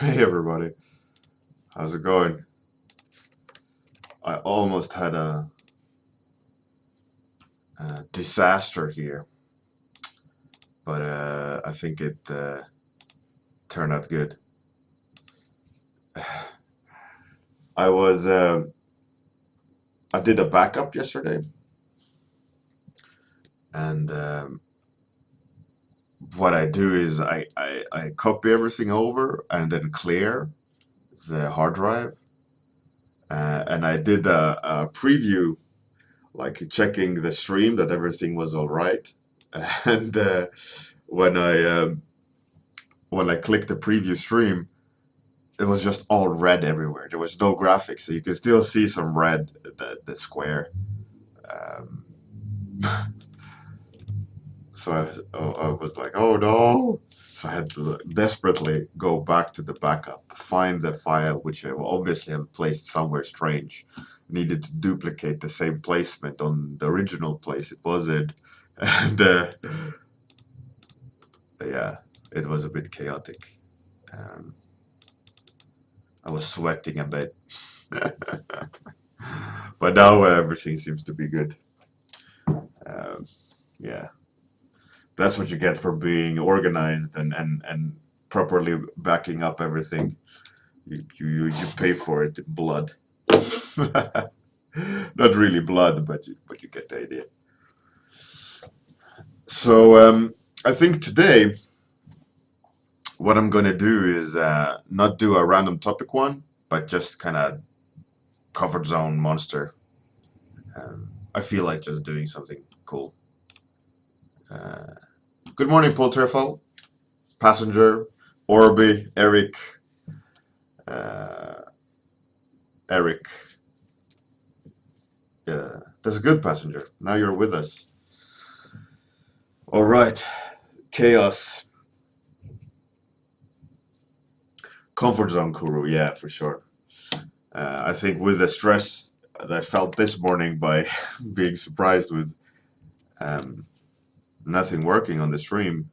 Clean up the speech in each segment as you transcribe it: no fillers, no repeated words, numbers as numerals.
Hey everybody, how's it going? I almost had a disaster here, but I think it turned out good. I was I did a backup yesterday, and what I do is I copy everything over and then clear the hard drive, and I did a preview, like checking the stream that everything was all right, and when I um, when I clicked the preview stream, it was just all red everywhere. There was no graphics, so you can still see some red, the square. Um, so I was like, oh no. So I had to desperately go back to the backup, find the file, which I will obviously have placed somewhere strange. Needed to duplicate the same placement on the original place it was in. And yeah, it was a bit chaotic. Um, I was sweating a bit. But now everything seems to be good. Um, yeah, that's what you get for being organized and properly backing up everything. You pay for it in blood. Not really blood, but you get the idea. So I think today what I'm gonna do is not do a random topic one, but just kind of comfort zone monster. I feel like just doing something cool. Uh, Good morning, Paul Treffel, Passenger, Orby, Eric, uh, Eric. Yeah, that's a good passenger. Now you're with us. All right, chaos, comfort zone, Kuru. Yeah, for sure. I think with the stress that I felt this morning by being surprised with um, nothing working on the stream,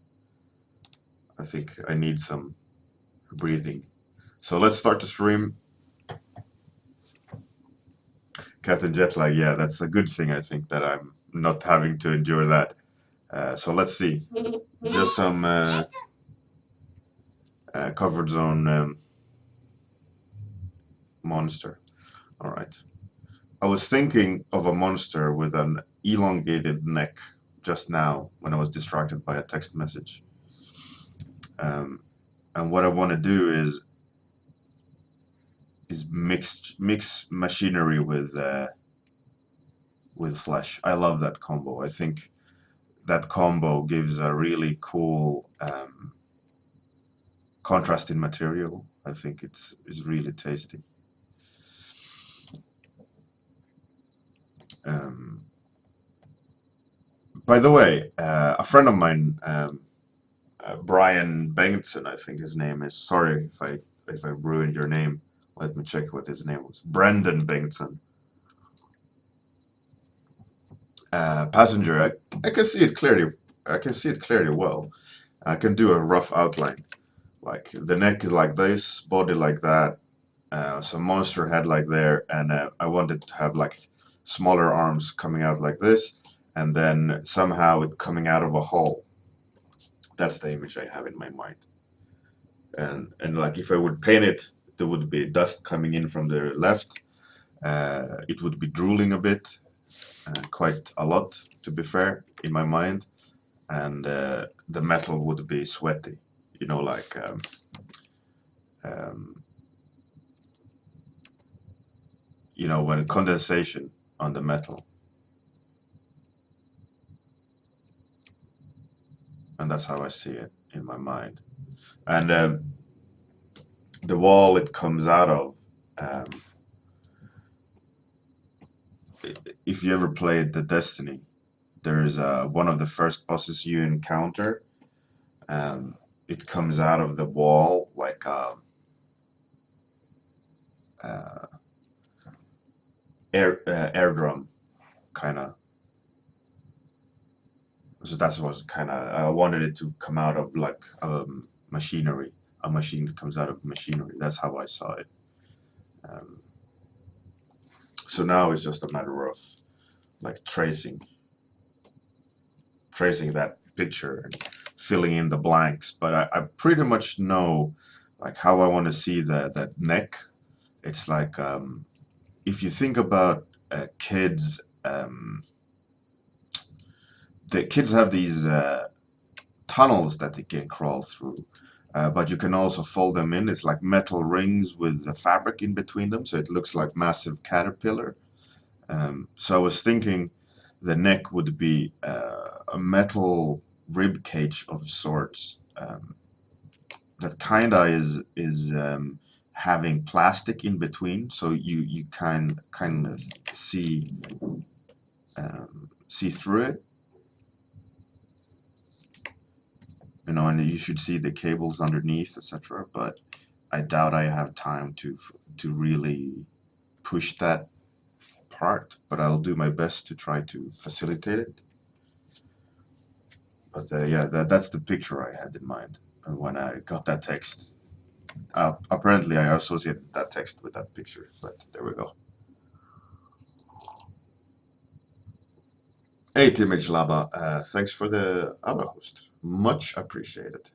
I think I need some breathing. So let's start the stream. Captain Jetlag, yeah, that's a good thing, I think, that I'm not having to endure that. So let's see. Just some comfort zone monster. All right. I was thinking of a monster with an elongated neck just now when I was distracted by a text message. Um, and what I want to do is mix machinery with flesh. I love that combo. I think that combo gives a really cool contrast in material. I think it's really tasty. Um, by the way, a friend of mine, Brian Bengtson, I think his name is. Sorry if I ruined your name. Let me check what his name was. Brendan Bengtson. Passenger. I can see it clearly. I can see it clearly well. I can do a rough outline. Like the neck is like this, body like that, some monster head like there, and I wanted to have like smaller arms coming out like this, and then somehow it coming out of a hole. That's the image I have in my mind. And like if I would paint it, there would be dust coming in from the left. It would be drooling a bit, quite a lot to be fair, in my mind, and the metal would be sweaty. You know, like um, when condensation on the metal, and that's how I see it in my mind. And the wall it comes out of, um, if you ever played the Destiny, there's one of the first bosses you encounter. Um, it comes out of the wall like uh, air drum, kind of. So that's what kind of I wanted it to come out of like machinery, a machine that comes out of machinery. That's how I saw it. So now it's just a matter of like tracing that picture and filling in the blanks. But I pretty much know like how I want to see that neck. It's like if you think about kids, the kids have these tunnels that they can crawl through. But you can also fold them in. It's like metal rings with the fabric in between them, so it looks like massive caterpillar. So I was thinking the neck would be a metal rib cage of sorts that kinda is having plastic in between, so you kind of see through it, you know, and you should see the cables underneath, etc. But I doubt I have time to really push that part, but I'll do my best to try to facilitate it. But yeah, that's the picture I had in mind when I got that text. Apparently, I associated that text with that picture, but there we go. Hey, Image Laba, thanks for the other host. Much appreciated.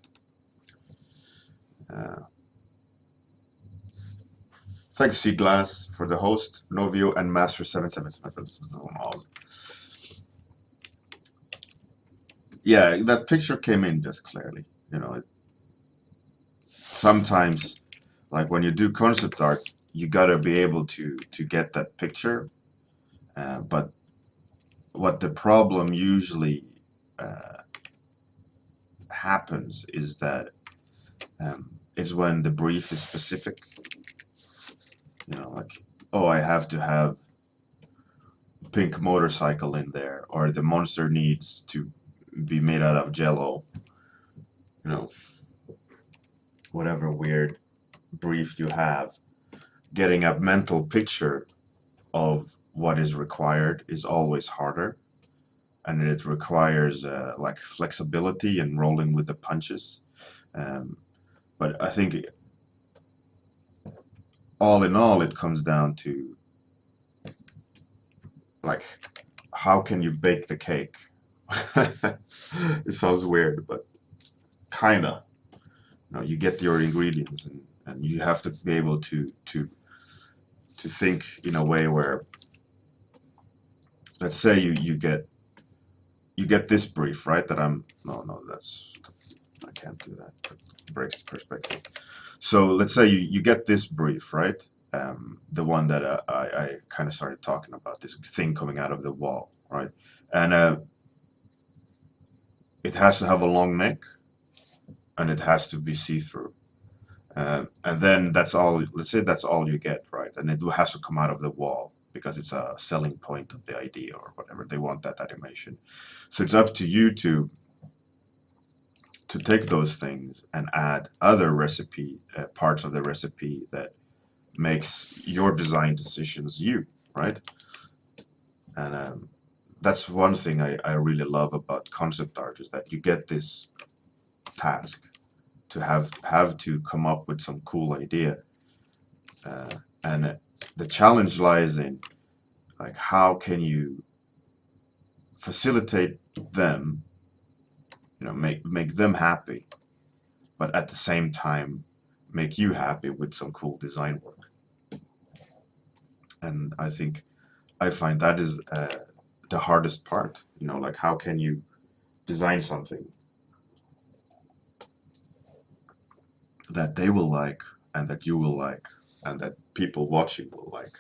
Thanks, Seaglass, for the host, Novio, and Master 77777. Yeah, that picture came in just clearly. You know, sometimes, like when you do concept art, you gotta be able to get that picture. But what the problem usually happens is that is when the brief is specific. You know, like, oh, I have to have pink motorcycle in there, or the monster needs to be made out of jello. You know, whatever weird brief you have, getting a mental picture of what is required is always harder, and it requires like flexibility and rolling with the punches. But I think all in all, it comes down to like, how can you bake the cake? It sounds weird, but kinda. You know, you get your ingredients, and you have to be able to think in a way where, let's say you get this brief, right? That I can't do that. That breaks the perspective. So let's say you get this brief, right? The one that I kind of started talking about, this thing coming out of the wall, right? And it has to have a long neck, and it has to be see-through. And then that's all, let's say that's all you get, right? And it has to come out of the wall because it's a selling point of the idea or whatever. They want that animation. So it's up to you to take those things and add other recipe parts of the recipe that makes your design decisions you, right? And that's one thing I really love about concept art, is that you get this task to have to come up with some cool idea, and the challenge lies in like, how can you facilitate them, you know, make them happy, but at the same time make you happy with some cool design work. And I find that is the hardest part, you know, like, how can you design something that they will like, and that you will like, and that people watching will like.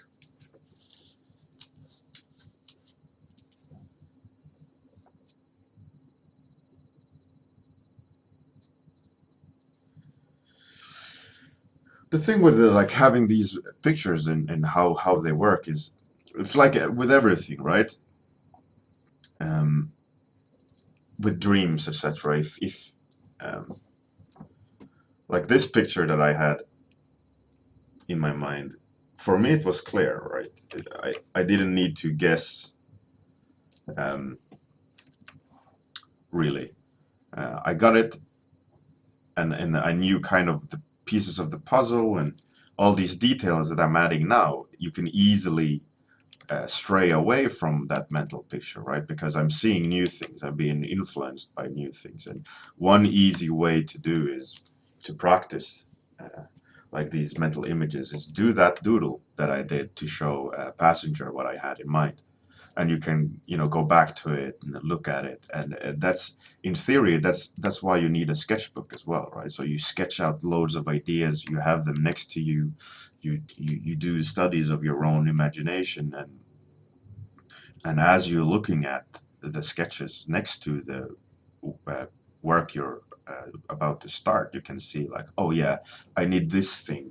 The thing with like having these pictures and how they work is, it's like with everything, right? With dreams, etc. If like this picture that I had in my mind, for me it was clear, right? I didn't need to guess, really. I got it, and I knew kind of the pieces of the puzzle and all these details that I'm adding now, you can easily stray away from that mental picture, right? Because I'm seeing new things, I'm being influenced by new things. And one easy way to do is to practice like these mental images is do that doodle that I did to show Passenger what I had in mind. And you can, you know, go back to it and look at it. And that's, in theory, that's why you need a sketchbook as well, right? So you sketch out loads of ideas, you have them next to you, you do studies of your own imagination, and as you're looking at the sketches next to the uh, work you're about to start, you can see like, oh yeah, I need this thing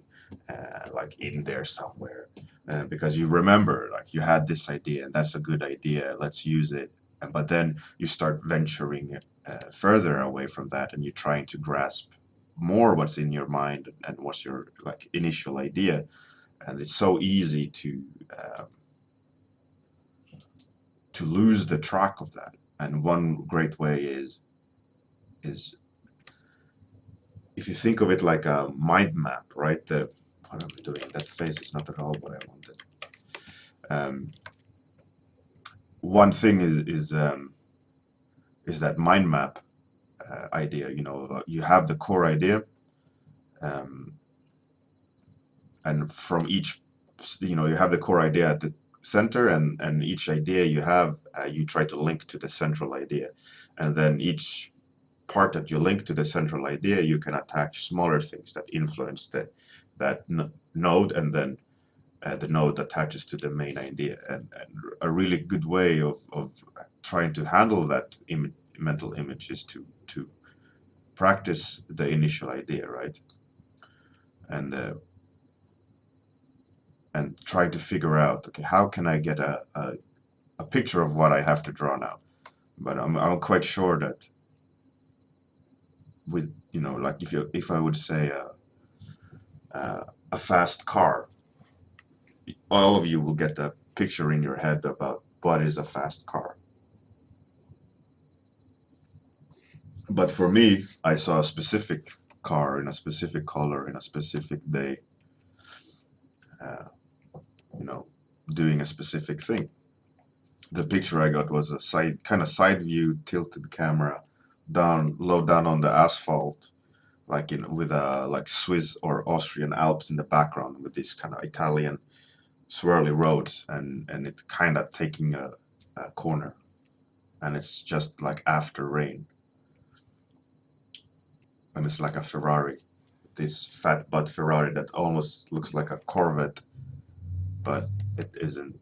like in there somewhere, because you remember like you had this idea and that's a good idea, let's use it. But then you start venturing further away from that, and you're trying to grasp more what's in your mind and what's your like initial idea. And it's so easy to lose the track of that. And one great way is if you think of it like a mind map, right? The what am I doing? That face is not at all what I wanted. One thing is that mind map idea. You know, you have the core idea, um, and from each, you know, you have the core idea at the center, and each idea you have, you try to link to the central idea, and then each part that you link to the central idea, you can attach smaller things that influence that node, and then the node attaches to the main idea. And a really good way of trying to handle that mental image is to practice the initial idea, right? And try to figure out, okay, how can I get a picture of what I have to draw now? But I'm quite sure that with, you know, like if I would say a fast car, all of you will get a picture in your head about what is a fast car. But for me, I saw a specific car in a specific color in a specific day, uh, you know, doing a specific thing. The picture I got was a side view tilted camera, low down on the asphalt, like with a like Swiss or Austrian Alps in the background, with this kind of Italian swirly roads, and it kind of taking a corner, and it's just like after rain, and it's like a Ferrari, this fat butt Ferrari that almost looks like a Corvette, but it isn't.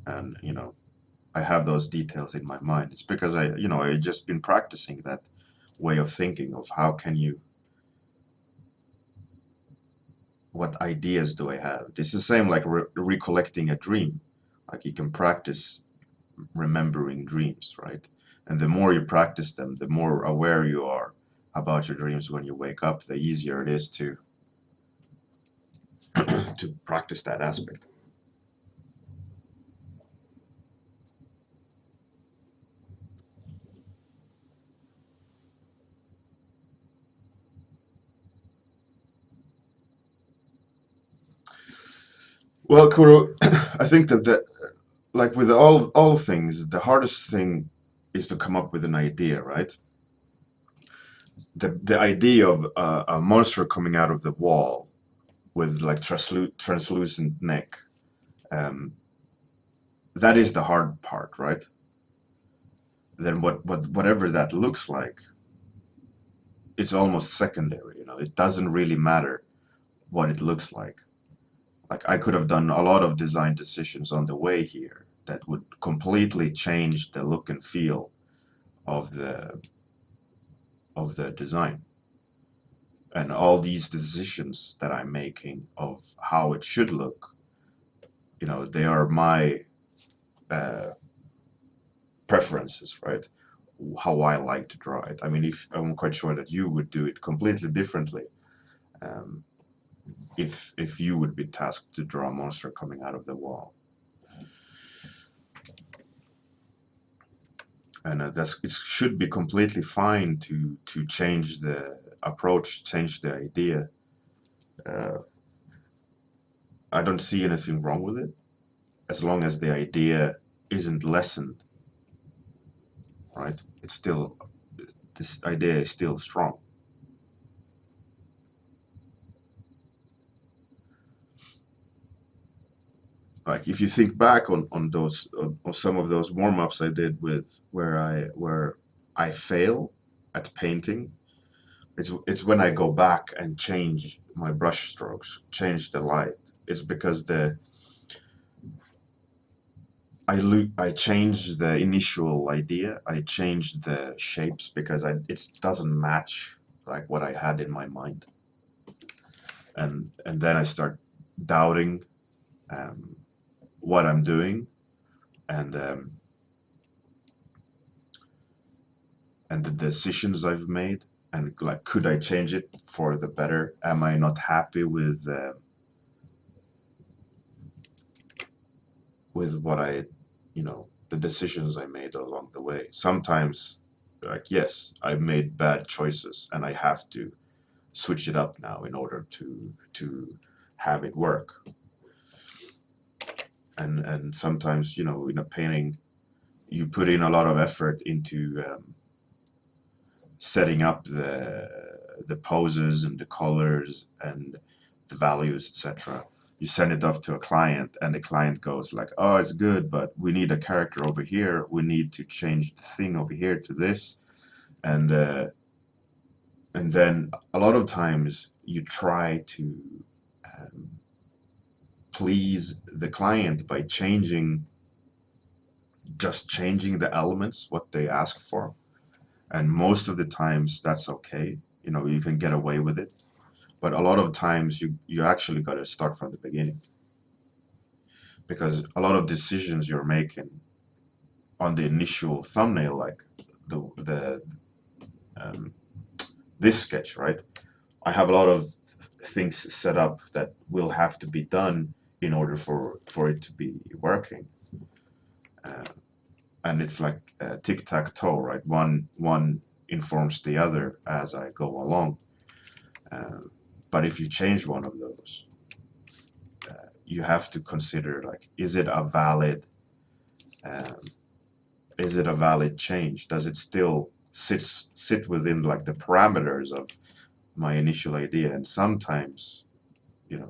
And you know, I have those details in my mind. It's because I just been practicing that way of thinking of how can you, what ideas do I have? It's the same like recollecting a dream. Like you can practice remembering dreams, right? And the more you practice them, the more aware you are about your dreams when you wake up, the easier it is to to practice that aspect. Well, Kuro, I think that like with all things, the hardest thing is to come up with an idea, right? The idea of a monster coming out of the wall with like translucent neck, um, that is the hard part, right? Then whatever that looks like, it's almost secondary. You know, it doesn't really matter what it looks like. Like I could have done a lot of design decisions on the way here that would completely change the look and feel of the design. And all these decisions that I'm making of how it should look, you know, they are my uh, preferences, right? How I like to draw it. I mean, if I'm quite sure that you would do it completely differently, um, if you would be tasked to draw a monster coming out of the wall. and it should be completely fine to change the approach, change the idea. Uh, I don't see anything wrong with it as long as the idea isn't lessened, right? It's still, this idea is still strong. Like if you think back on those on some of those warm-ups I did with where I fail at painting, it's when I go back and change my brush strokes, change the light. It's because I changed the initial idea, I changed the shapes because it doesn't match like what I had in my mind, and then I start doubting um, what I'm doing, and and the decisions I've made, and like, could I change it for the better? Am I not happy with what I, the decisions I made along the way? Sometimes, like, yes, I made bad choices, and I have to switch it up now in order to have it work. And sometimes, in a painting, you put in a lot of effort into setting up the poses and the colors and the values, etc. You send it off to a client, and the client goes like, "Oh, it's good, but we need a character over here. We need to change the thing over here to this," and then a lot of times you try to um, please the client by changing the elements what they ask for, and most of the times that's okay. You can get away with it, but a lot of times you actually got to start from the beginning, because a lot of decisions you're making on the initial thumbnail, like the um, this sketch, right? I have a lot of things set up that will have to be done in order for it to be working, uh, and it's like tic-tac-toe, right? One informs the other as I go along. uh, but if you change one of those, you have to consider, like, um, is it a valid change? Does it still sit within like the parameters of my initial idea? And sometimes,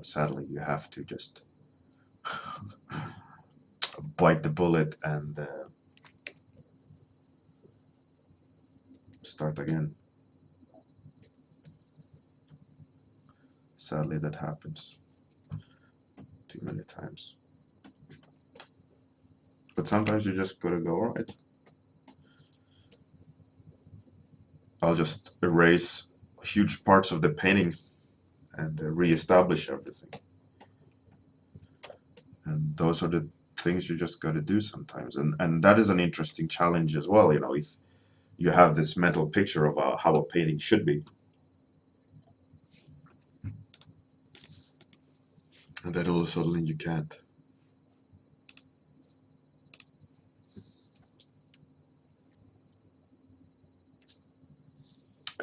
sadly, you have to just bite the bullet and start again. Sadly, that happens too many times. But sometimes you just gotta go, all right, I'll just erase huge parts of the painting and reestablish everything. And those are the things you just got to do sometimes, and that is an interesting challenge as well. If you have this mental picture of how a painting should be, and then all of a sudden you can't.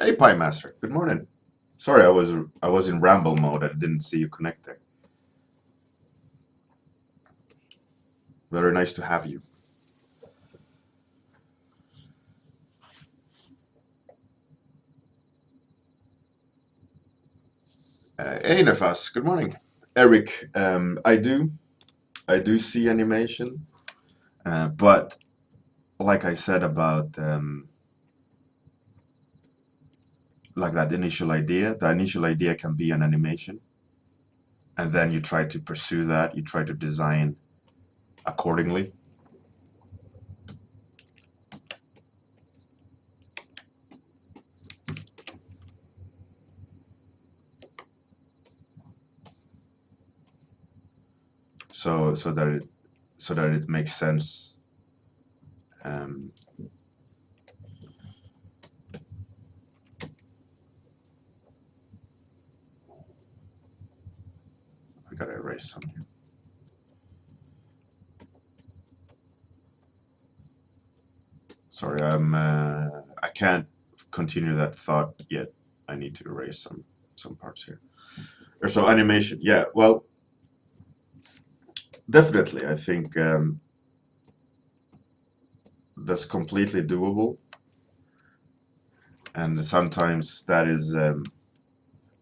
Hey, Pie Master, good morning. Sorry, I was in ramble mode. I didn't see you connect there. Very nice to have you. Hey, Nefas, good morning. Eric, I do see animation, but like I said about like that initial idea, the initial idea can be an animation, and then you try to pursue that, you try to design accordingly. So that it makes sense. um, I gotta erase some here. Sorry, I can't continue that thought yet. I need to erase some parts here. Or so animation, yeah. Well, definitely, I think that's completely doable, and sometimes that is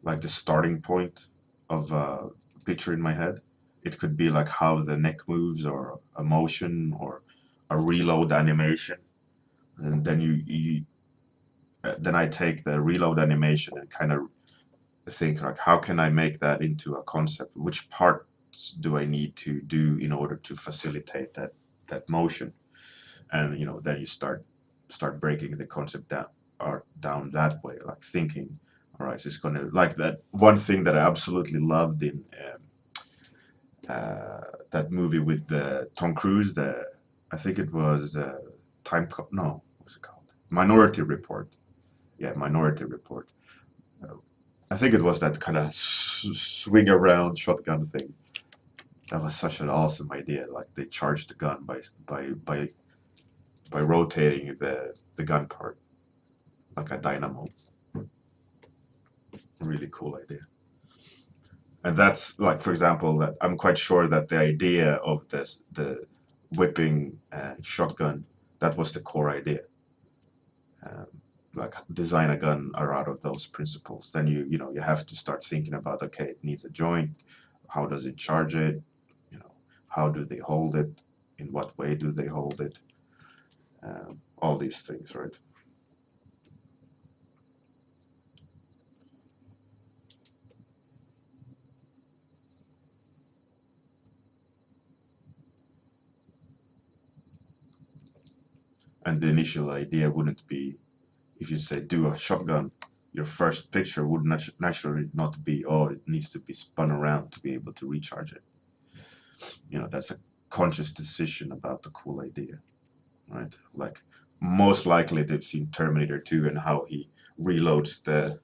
like the starting point of a picture in my head. It could be like how the neck moves, or a motion, or a reload animation, and then then I take the reload animation and kind of think like, how can I make that into a concept? Which parts do I need to do in order to facilitate that motion? And then you start breaking the concept down that way, like thinking, all right, it's gonna, like, that one thing that I absolutely loved in that movie with Tom Cruise, I think it was no, what's it called? Minority Report. Yeah, Minority Report. Uh, I think it was that kind of swing around shotgun thing. That was such an awesome idea. Like, they charged the gun by rotating the gun part like a dynamo. Really cool idea. And that's, like, for example, that I'm quite sure that the idea of the whipping shotgun, that was the core idea. Um, like, design a gun are out of those principles. Then you have to start thinking about, okay, it needs a joint. How does it charge it? How do they hold it? In what way do they hold it? All these things, right? And the initial idea wouldn't be, if you say do a shotgun, your first picture would naturally not be, oh, it needs to be spun around to be able to recharge it. That's a conscious decision about the cool idea, right? Like, most likely they've seen Terminator 2 and how he reloads the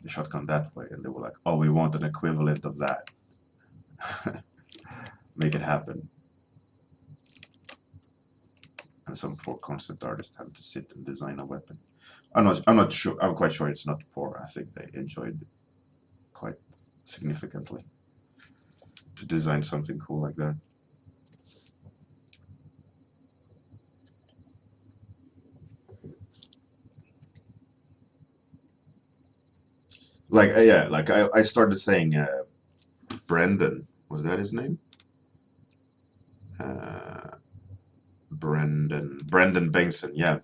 shotgun that way, and they were like, oh, we want an equivalent of that. Make it happen. And some poor concept artist having to sit and design a weapon. I'm not sure. I'm quite sure it's not poor. I think they enjoyed it quite significantly to design something cool like that. Like, yeah, like I started saying Brendan, was that his name? Uh, Brendan Bengtson. Yeah,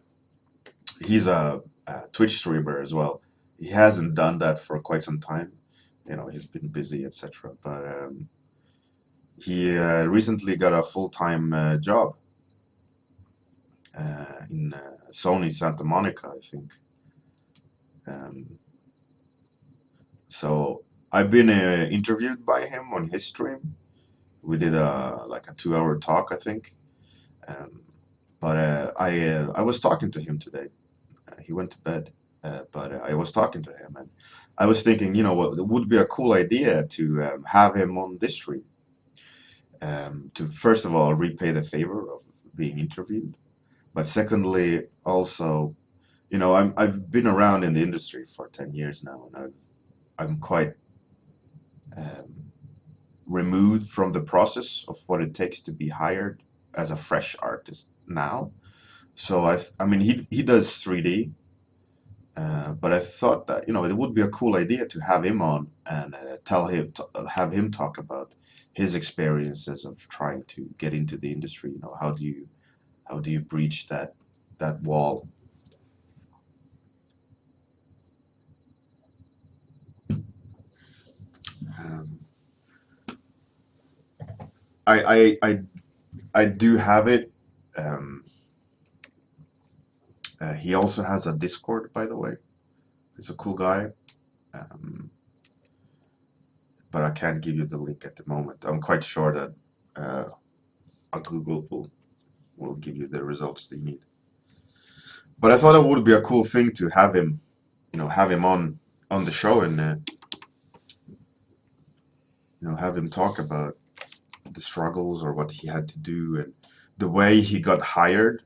he's a Twitch streamer as well. He hasn't done that for quite some time. He's been busy, etc. But he recently got a full-time job in Sony Santa Monica, I think. Um, so I've been interviewed by him on his stream. We did like a 2-hour talk, I think. Um, but I was talking to him today. He went to bed, but I was talking to him, and I was thinking, what it would be a cool idea to have him on this stream. To first of all repay the favor of being interviewed, but secondly also, I've been around in the industry for 10 years now, and I'm quite um, removed from the process of what it takes to be hired as a fresh artist now. So I mean, he does 3D, but I thought that it would be a cool idea to have him on and have him talk about his experiences of trying to get into the industry. How do you breach that wall? Um, I do have it. Um, he also has a Discord, by the way. He's a cool guy, um, but I can't give you the link at the moment. I'm quite sure that a Google will give you the results that you need. But I thought it would be a cool thing to have him on the show, and have him talk about the struggles or what he had to do, and the way he got hired,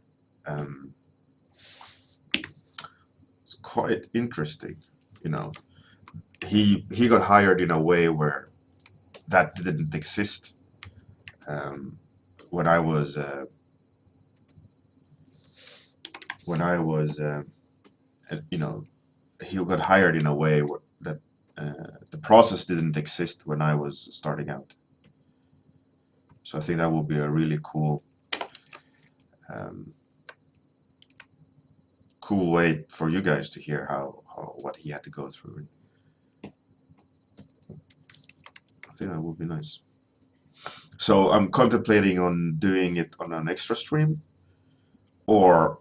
it's quite interesting. You know, he got hired in a way where that didn't exist. When I was you know, he got hired in a way where that the process didn't exist when I was starting out. So I think that would be a really cool cool way for you guys to hear how what he had to go through. I think that would be nice. So I'm contemplating on doing it on an extra stream, or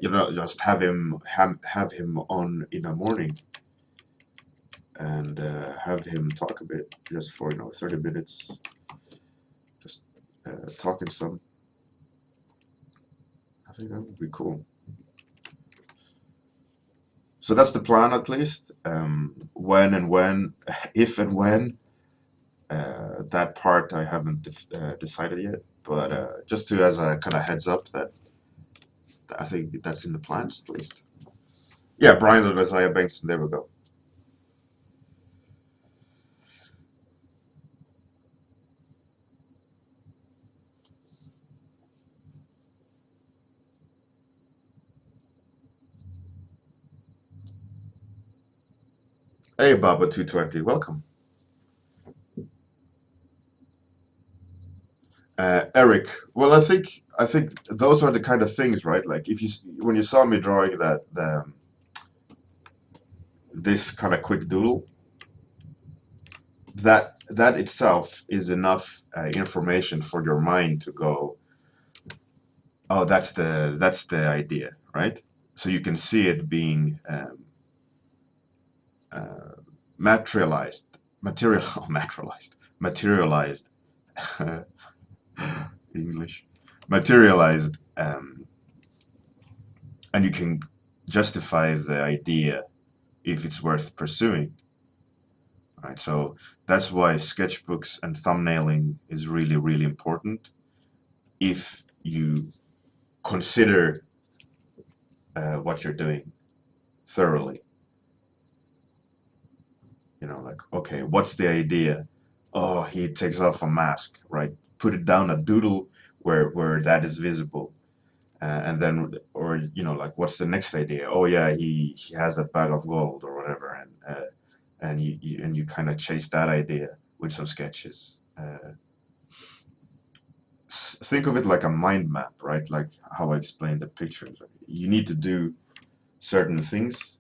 you know, just have him on in the morning and have him talk a bit, just for 30 minutes, just talking some. I think that would be cool. So that's the plan, at least. If and when, that part I haven't decided yet. But just to as a kind of heads up that I think that's in the plans, at least. Yeah, Brian and Isaiah Bankston. There we go. Hey, Baba220, welcome. Eric, well, I think those are the kind of things, right? Like if you when you saw me drawing this kind of quick doodle, that itself is enough information for your mind to go, oh, that's the idea, right? So you can see it being materialized, materialized, English, materialized, and you can justify the idea if it's worth pursuing. Right, so that's why sketchbooks and thumbnailing is really, really important if you consider what you're doing thoroughly. Like, okay, what's the idea? Oh, he takes off a mask, right? Put it down a doodle where that is visible. And then, or like, what's the next idea? Oh yeah, he has a bag of gold or whatever, and you kind of chase that idea with some sketches. Think of it like a mind map, right? Like how I explained the pictures. You need to do certain things,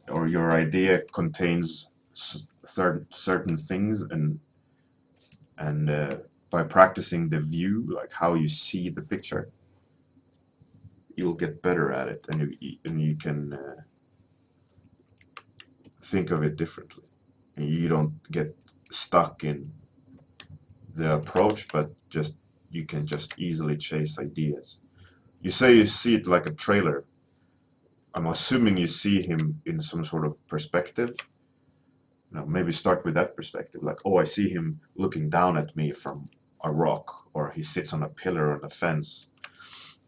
or your idea contains certain things, and by practicing the view, like how you see the picture, you'll get better at it, and you can think of it differently. And you don't get stuck in the approach, but you can just easily chase ideas. You say you see it like a trailer. I'm assuming you see him in some sort of perspective. Maybe start with that perspective. Like, oh, I see him looking down at me from a rock, or he sits on a pillar on a fence,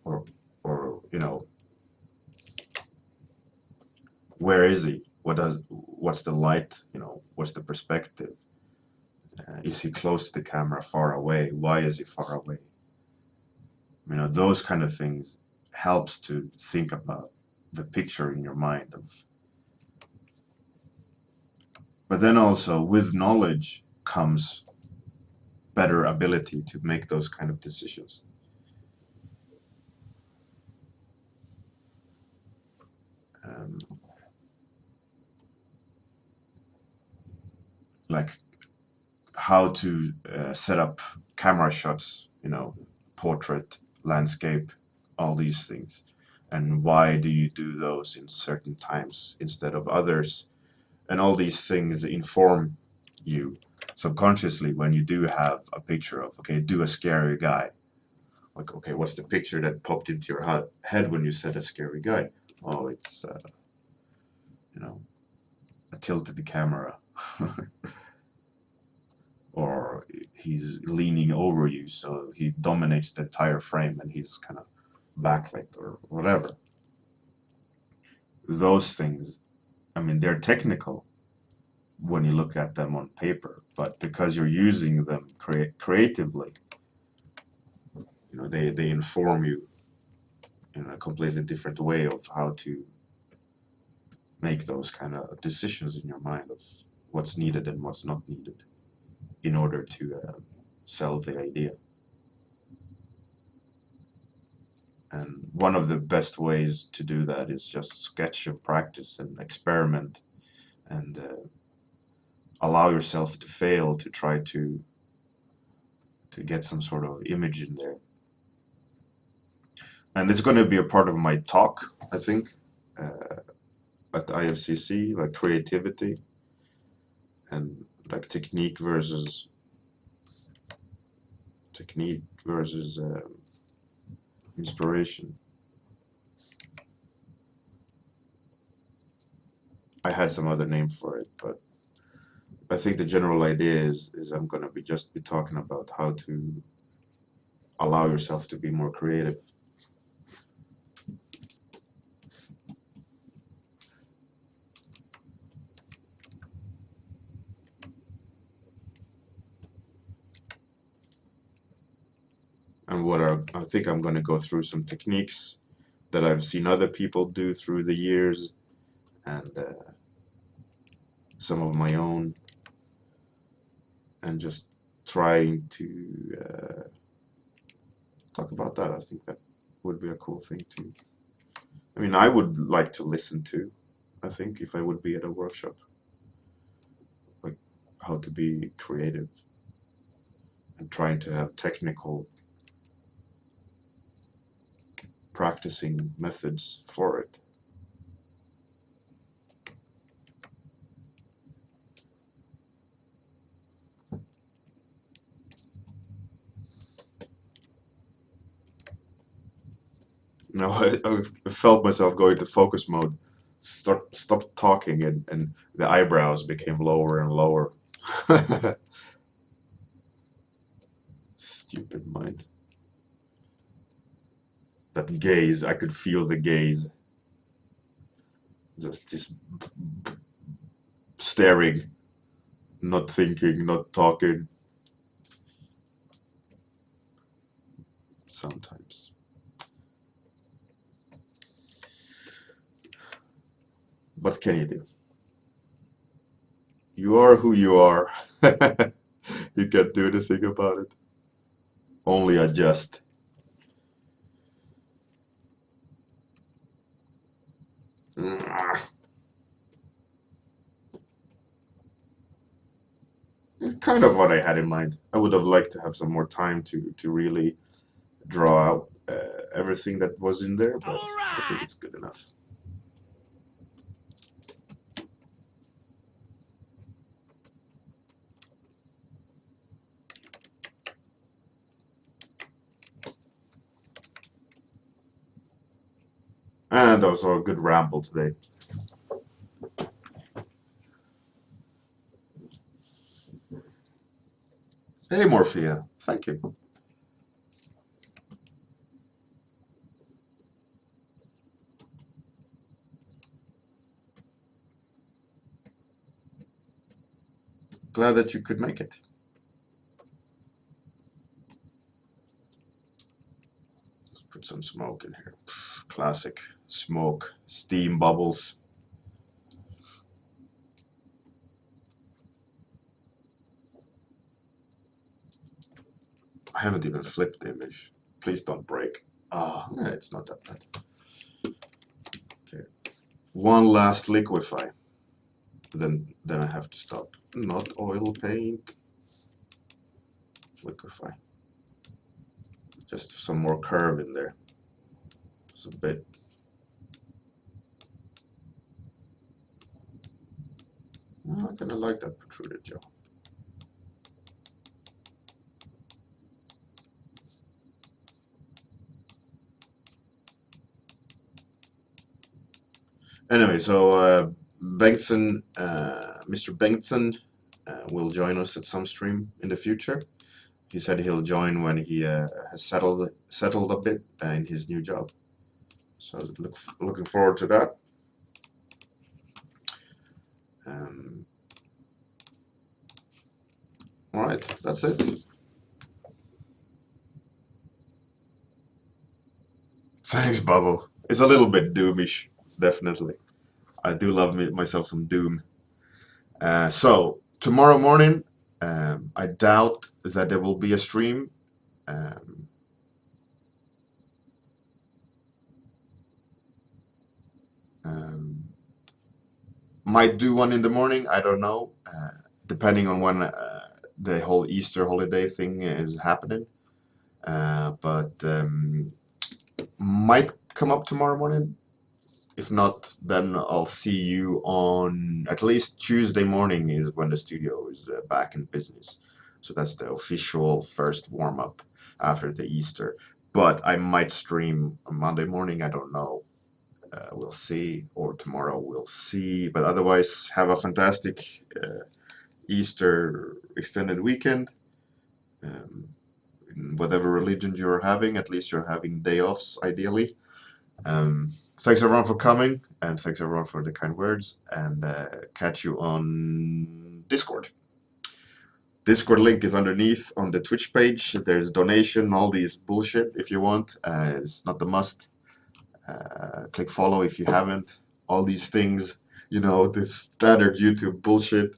or where is he? What's the light? What's the perspective? Is he close to the camera, far away? Why is he far away? Those kind of things helps to think about the picture in your mind. But then also with knowledge comes better ability to make those kind of decisions. Like how to set up camera shots, portrait, landscape, all these things. And why do you do those in certain times instead of others? And all these things inform you subconsciously when you do have a picture of, okay, do a scary guy. Like, okay, what's the picture that popped into your head when you said a scary guy? Oh, it's, I tilted the camera. or he's leaning over you, so he dominates the entire frame and he's kind of backlit or whatever. Those things, I mean, they're technical when you look at them on paper, but because you're using them creatively, you know, they inform you in a completely different way of how to make those kind of decisions in your mind of what's needed and what's not needed in order to sell the idea. And one of the best ways to do that is just sketch and practice and experiment and allow yourself to fail to try to get some sort of image in there. And it's going to be a part of my talk, I think, at the IFCC, like creativity and like technique versus inspiration. I had some other name for it, but I think the general idea is I'm going to be talking about how to allow yourself to be more creative. And I think I'm going to go through some techniques that I've seen other people do through the years, and some of my own, and just trying to talk about that. I think that would be a cool thing to. I mean, I would like to listen to, I think, if I would be at a workshop, like how to be creative and trying to have technical practicing methods for it. No, I felt myself going to focus mode, stop talking, and the eyebrows became lower and lower. Stupid mind. That gaze, I could feel the gaze. Just this staring, not thinking, not talking. Sometimes. What can you do? You are who you are. You can't do anything about it. Only adjust. Kind of what I had in mind. I would have liked to have some more time to really draw out everything that was in there, but I think it's good enough. And also a good ramble today. Hey, Morphia. Thank you. Glad that you could make it. Let's put some smoke in here. Classic smoke, steam bubbles. I haven't even flipped the image. Please don't break. Ah, yeah, it's not that bad. Okay. One last liquify. Then I have to stop. Not oil paint. Liquify. Just some more curve in there. Just a bit. Oh, I kind of like that protruded jaw. Anyway, so Bengtsson, Mr. Bengtsson will join us at some stream in the future. He said he'll join when he has settled a bit in his new job. So looking forward to that. All right, that's it. Thanks, Bubble. It's a little bit doomish, definitely. I do love myself some Doom. So tomorrow morning, I doubt that there will be a stream. Might do one in the morning. I don't know, depending on when the whole Easter holiday thing is happening. But might come up tomorrow morning. If not, then I'll see you on at least Tuesday morning is when the studio is back in business. So that's the official first warm-up after the Easter. But I might stream on Monday morning, I don't know. We'll see, or tomorrow we'll see. But otherwise, have a fantastic Easter extended weekend. Whatever religion you're having, at least you're having day offs, ideally. Thanks everyone for coming, and thanks everyone for the kind words, and catch you on Discord. Discord link is underneath on the Twitch page. There's donation, all these bullshit if you want. It's not the must. Click follow if you haven't. All these things, you know, this standard YouTube bullshit.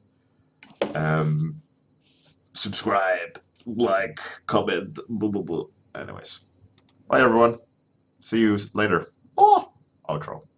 Subscribe, like, comment, blah, blah, blah. Anyways, bye everyone. See you later. Oh, outro.